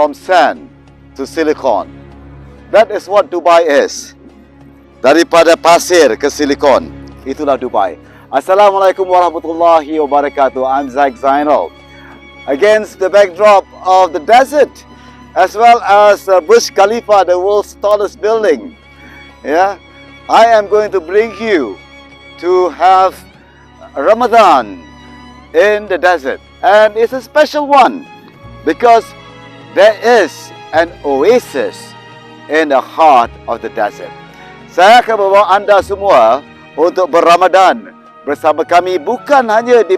from sand to silicon. That is what Dubai is. Daripada pasir ke silikon. Itulah Dubai. Assalamualaikum warahmatullahi wabarakatuh. I'm Zaik Zainal. Against the backdrop of the desert, as well as Burj Khalifa, the world's tallest building, I am going to bring you to have Ramadan in the desert. And it's a special one because there is an oasis in the heart of the desert. Saya akan membawa anda semua untuk berRamadan bersama kami, bukan hanya di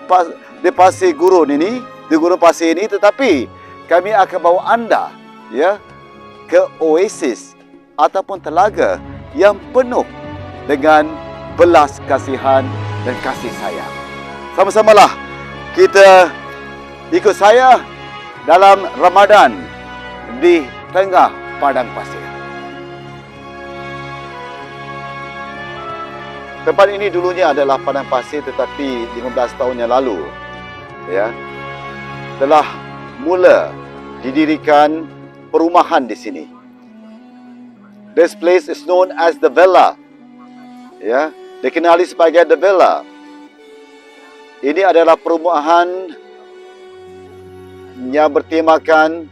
pasir gurun ini, di gurun pasir ini, tetapi kami akan bawa anda ke oasis ataupun telaga yang penuh dengan belas kasihan dan kasih sayang. Sama-samalah kita ikut saya dalam Ramadan di tengah padang pasir. Tempat ini dulunya adalah padang pasir, tetapi 15 tahun yang lalu telah mula didirikan perumahan di sini. This place is known as the Villa. Dikenali sebagai the Villa. Ini adalah perumahan yang bertemakan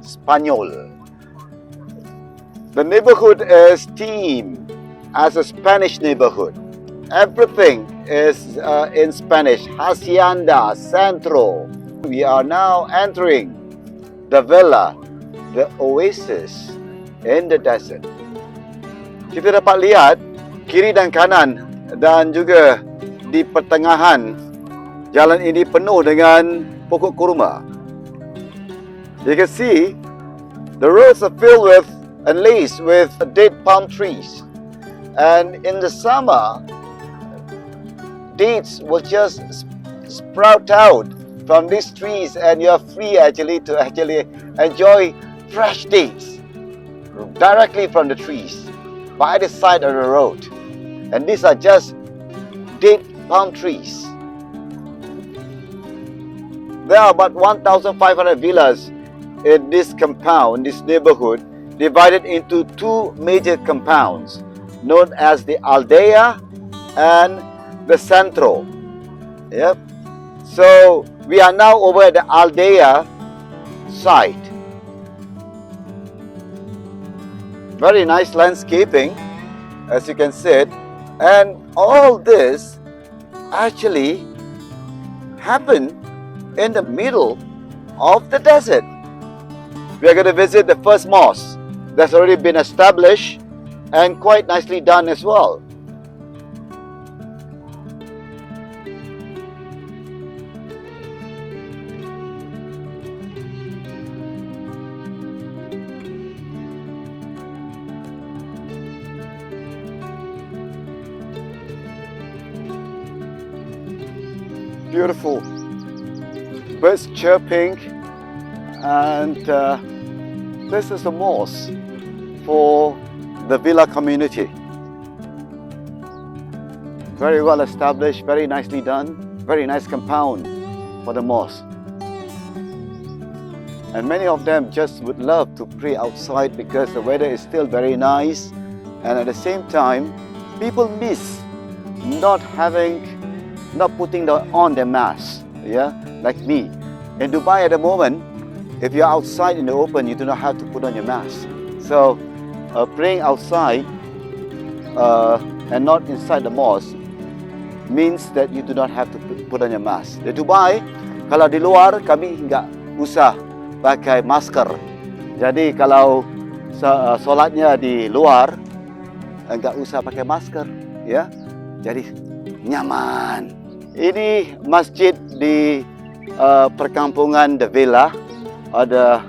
Spanyol. The neighborhood is themed as a Spanish neighborhood. Everything is in Spanish. Hacienda, Centro. We are now entering the villa, the oasis in the desert. Kita dapat lihat kiri dan kanan dan juga di pertengahan jalan ini penuh dengan pokok kurma. You can see the roads are filled with and laced with date palm trees. And in the summer, dates will just sprout out from these trees, and you are free to enjoy fresh dates directly from the trees by the side of the road. And these are just date palm trees. There are about 1,500 villas in this compound, this neighborhood, divided into two major compounds known as the Aldea and the Centro. So we are now over at the Aldea side. Very nice landscaping, as you can see it, and all this actually happened in the middle of the desert. We are going to visit the first mosque that's already been established and quite nicely done as well. Beautiful birds chirping, and this is the mosque for the villa community. Very well established, very nicely done, very nice compound for the mosque. And many of them just would love to pray outside because the weather is still very nice, and at the same time, people miss not putting on their mask, like me. In Dubai at the moment, if you're outside in the open, you do not have to put on your mask. So, praying outside and not inside the mosque means that you do not have to put on your mask. Di Dubai, kalau di luar kami enggak usah pakai masker. Jadi kalau solatnya di luar enggak usah pakai masker, Jadi nyaman. Ini masjid di perkampungan The Villa, ada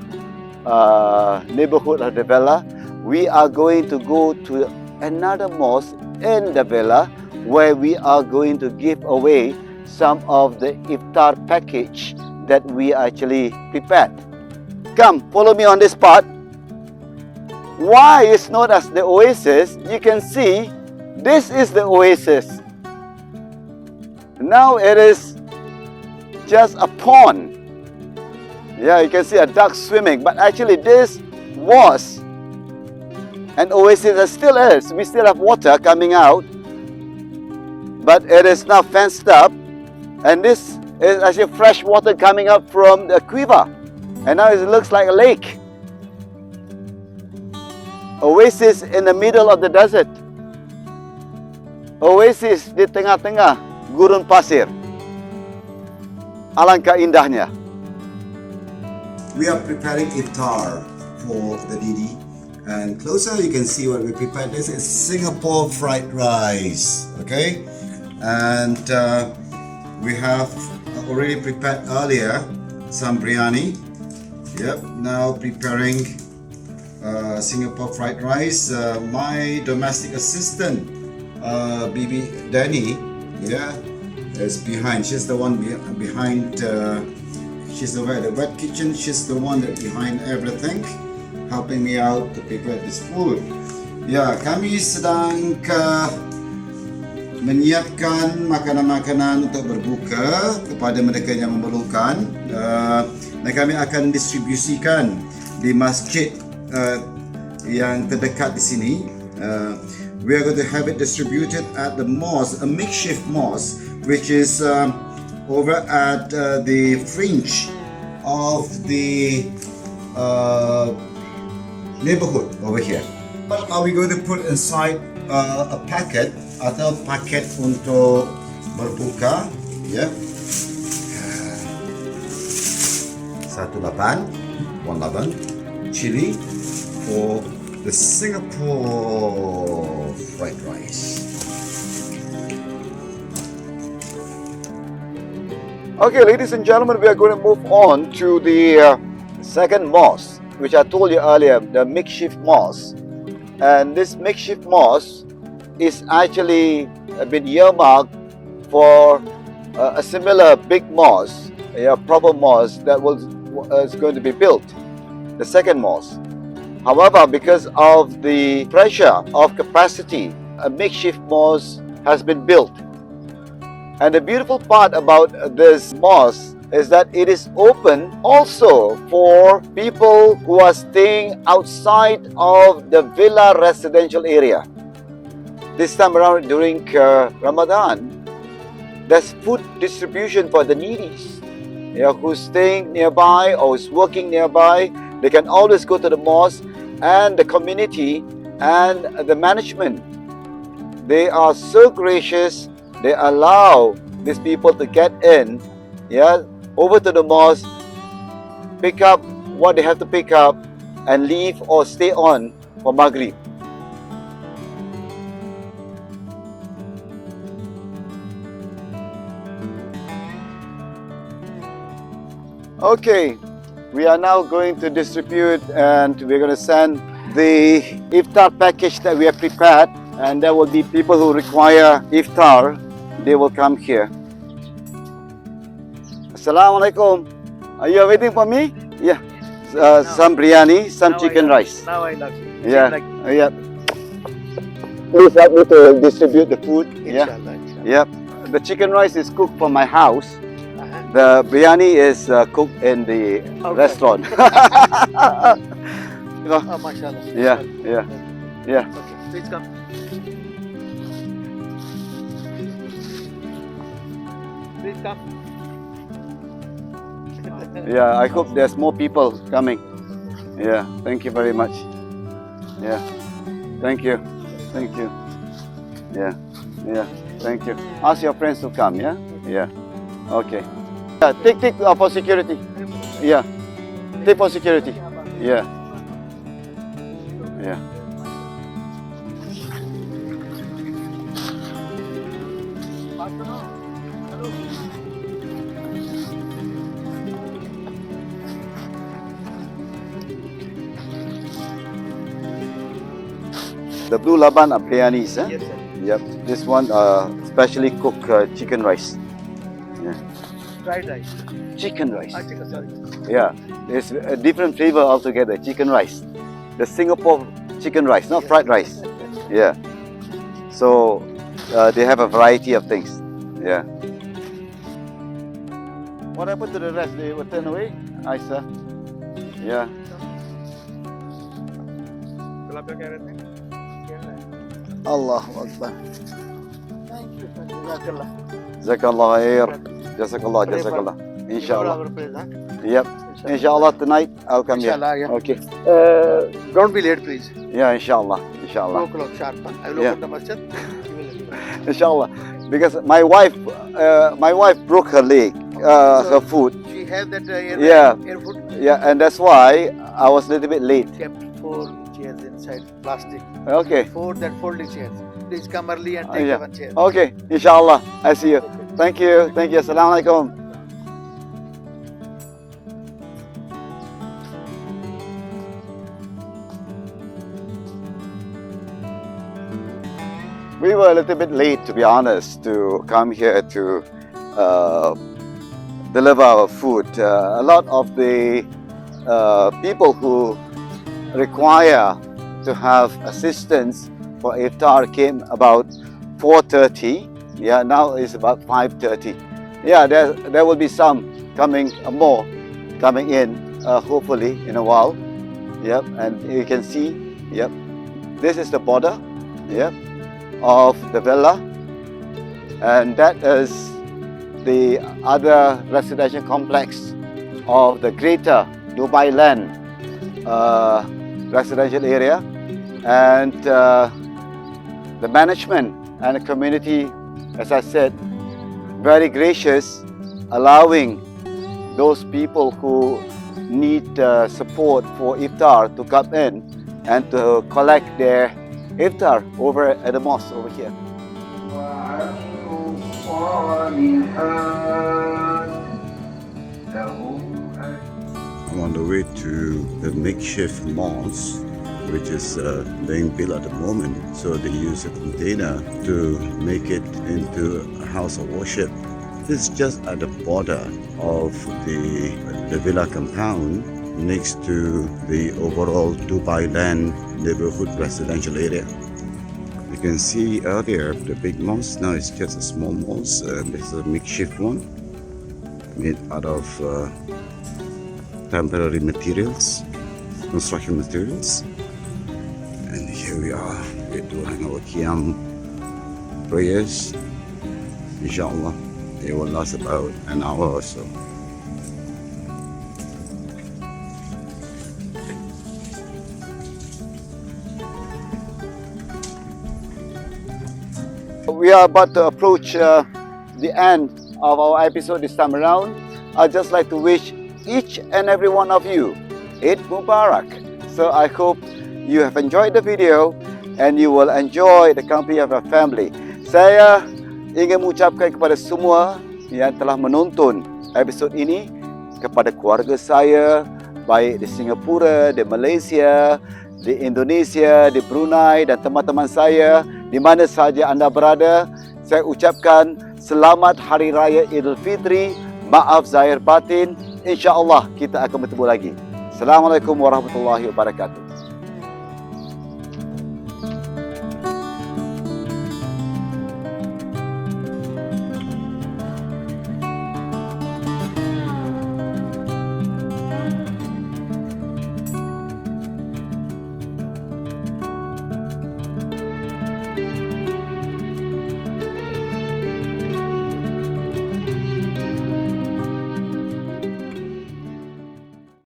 neighborhood of The Villa. We are going to go to another mosque in The Villa where we are going to give away some of the iftar package that we actually prepared. Come, follow me on this part. Why it's known as the oasis? You can see this is the oasis. Now it is just a pond. Yeah, you can see a duck swimming, but actually this was an oasis that still is. We still have water coming out, but it is now fenced up, and this is actually fresh water coming up from the aquifer, and now it looks like a lake. Oasis in the middle of the desert. Oasis di tengah-tengah gurun pasir. Alangkah indahnya. We are preparing iftar for the Didi, and closer you can see what we prepared. This is Singapore fried rice, okay? And we have already prepared earlier some biryani. Yep, now preparing Singapore fried rice. My domestic assistant, Bibi Danny, yeah, is behind. She's the one behind. She's the wet kitchen. She's the one that behind everything, helping me out to prepare this food. Ya, kami sedang menyiapkan makanan-makanan untuk berbuka kepada mereka yang memerlukan, dan kami akan distribusikan di masjid yang terdekat di sini. We are going to have it distributed at the mosque, a makeshift mosque, which is over at the fringe of the neighborhood over here. What are we going to put inside a packet atau paket untuk berbuka? Ya, 1 chili for the Singapore fried rice. Okay, ladies and gentlemen, we are going to move on to the second mosque, which I told you earlier, the makeshift mosque. And this makeshift mosque is actually been earmarked for a similar big mosque, a proper mosque that is going to be built, the second mosque. However, because of the pressure of capacity, a makeshift mosque has been built. And the beautiful part about this mosque is that it is open also for people who are staying outside of the villa residential area. This time around during Ramadan, there's food distribution for the needies, who's staying nearby or who's working nearby. They can always go to the mosque, and the community and the management, they are so gracious. They allow these people to get in, over to the mosque, pick up what they have to pick up, and leave or stay on for Maghrib. Okay, we are now going to distribute, and we're going to send the iftar package that we have prepared, and there will be people who require iftar. They will come here. Assalamualaikum. Are you waiting for me? Yeah. Some biryani, some chicken rice. Now I love you. Yeah. Yeah. Please help me to distribute the food. Inshallah. Yep. The chicken rice is cooked from my house. Uh-huh. The biryani is cooked in the restaurant. Oh, mashallah. Yeah. Yeah. Okay, please come. Please come. Yeah, I hope there's more people coming. Yeah, thank you very much. Yeah, thank you. Yeah, thank you. Ask your friends to come, yeah? Yeah, okay. Yeah, take for security. Yeah, take for security. Yeah. The blue laban are biryanis, eh? Yes, sir. Yep. This one specially cooked chicken rice. Yeah. Fried rice. Chicken rice. Chicken, sorry. Yeah. It's a different flavor altogether. Chicken rice. The Singapore chicken rice, not fried rice. Yeah. So they have a variety of things. Yeah. What happened to the rest? They were turned away? Aisha? Yeah. कल आप क्या कह रहे थे? Allahu Akbar. Thank you. Jazakallah. Jazakallah khair. Jazakallah, Pray for- Jazakallah. For Inshallah. our prayers, huh? Yep. Inshallah tonight I'll come Inshallah, here. yeah. Okay. Don't be late, please. Yeah, inshallah. 2 Inshallah. o'clock sharp. Huh? I will Yeah. open the masjid. You will let me know. Inshallah. Because my wife broke her leg, her foot. She have that Yeah. airfoot Yeah, and that's why I was a little bit late. kept 4 chairs inside plastic. Okay. 4 that folding chairs. Please come early and take Yeah. the one chair. Okay. Inshallah. I see you. Thank you. Thank you. Assalamu alaikum. We were a little bit late, to be honest, to come here to deliver our food. A lot of the people who require to have assistance for iftar came about 4:30. Yeah, now it's about 5:30. Yeah, there will be some coming, more coming in, hopefully in a while. Yep, and you can see, yep, this is the border, yep, of the villa, and that is the other residential complex of the greater Dubai land residential area, and the management and the community, as I said, very gracious, allowing those people who need support for iftar to come in and to collect their iftar over at the mosque over here. I'm on the way to the makeshift mosque, which is being built at the moment. So they use a container to make it into a house of worship. This is just at the border of the villa compound next to the overall Dubai land neighborhood residential area. You can see earlier the big mosque, now it's just a small mosque. This is a makeshift one made out of temporary materials, construction materials. And here we are, we're doing our Qiyam prayers. Inshallah, it will last about an hour or so. We are about to approach the end of our episode this time around. I'd just like to wish each and every one of you Eid Mubarak. So I hope you have enjoyed the video and you will enjoy the company of your family. Saya ingin mengucapkan kepada semua yang telah menonton episod ini, kepada keluarga saya, baik di Singapura, di Malaysia, di Indonesia, di Brunei dan teman-teman saya di mana sahaja anda berada, saya ucapkan selamat Hari Raya Idul Fitri, maaf zahir batin. InsyaAllah kita akan bertemu lagi. Assalamualaikum warahmatullahi wabarakatuh.